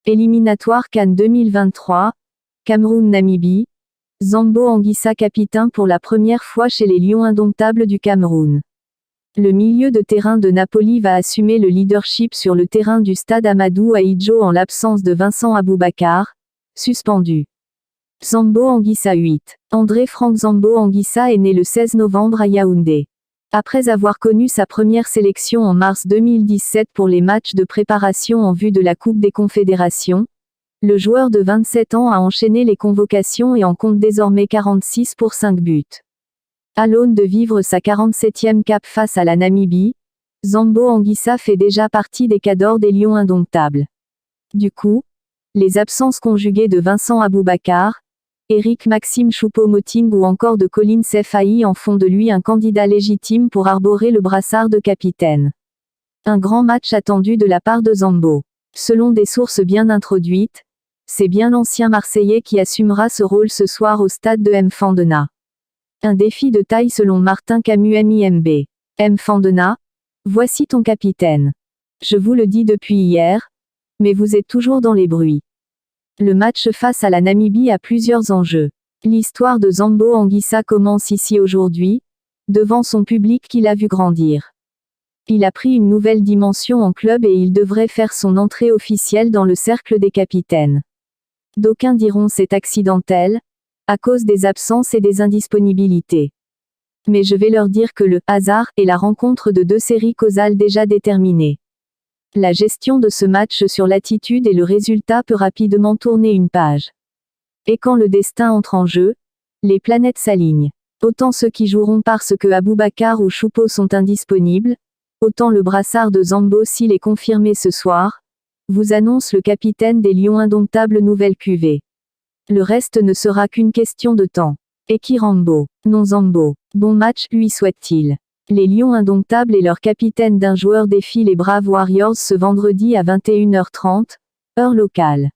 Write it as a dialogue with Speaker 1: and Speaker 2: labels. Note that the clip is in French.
Speaker 1: Éliminatoire CAN 2023, Cameroun-Namibie. Zambo Anguissa capitaine pour la première fois chez les Lions indomptables du Cameroun. Le milieu de terrain de Napoli va assumer le leadership sur le terrain du stade Amadou Ahidjo en l'absence de Vincent Aboubakar, suspendu. Zambo Anguissa 8. André-Franck Zambo Anguissa est né le 16 novembre à Yaoundé. Après avoir connu sa première sélection en mars 2017 pour les matchs de préparation en vue de la Coupe des Confédérations, le joueur de 27 ans a enchaîné les convocations et en compte désormais 46 pour 5 buts. À l'aune de vivre sa 47e cape face à la Namibie, Zambo Anguissa fait déjà partie des cadors des Lions indomptables. Du coup, les absences conjuguées de Vincent Aboubakar, Eric Maxime Choupo-Moting ou encore de Collins Fahy en font de lui un candidat légitime pour arborer le brassard de capitaine. Un grand match attendu de la part de Zambo. Selon des sources bien introduites, c'est bien l'ancien Marseillais qui assumera ce rôle ce soir au stade de Mfandena. Un défi de taille selon Martin Camus MIMB. Mfandena, voici ton capitaine. Je vous le dis depuis hier, mais vous êtes toujours dans les bruits. Le match face à la Namibie a plusieurs enjeux. L'histoire de Zambo Anguissa commence ici aujourd'hui, devant son public qui l'a vu grandir. Il a pris une nouvelle dimension en club et il devrait faire son entrée officielle dans le cercle des capitaines. D'aucuns diront c'est accidentel, à cause des absences et des indisponibilités. Mais je vais leur dire que le hasard est la rencontre de deux séries causales déjà déterminées. La gestion de ce match sur l'attitude et le résultat peut rapidement tourner une page. Et quand le destin entre en jeu, les planètes s'alignent. Autant ceux qui joueront parce que Aboubakar ou Choupo sont indisponibles, autant le brassard de Zambo s'il est confirmé ce soir, vous annonce le capitaine des Lions indomptables nouvelle cuvée. Le reste ne sera qu'une question de temps. Ekirambo, non Zambo. Bon match lui souhaite-t-il. Les Lions indomptables et leur capitaine d'un joueur défient les Brave Warriors ce vendredi à 21h30, heure locale.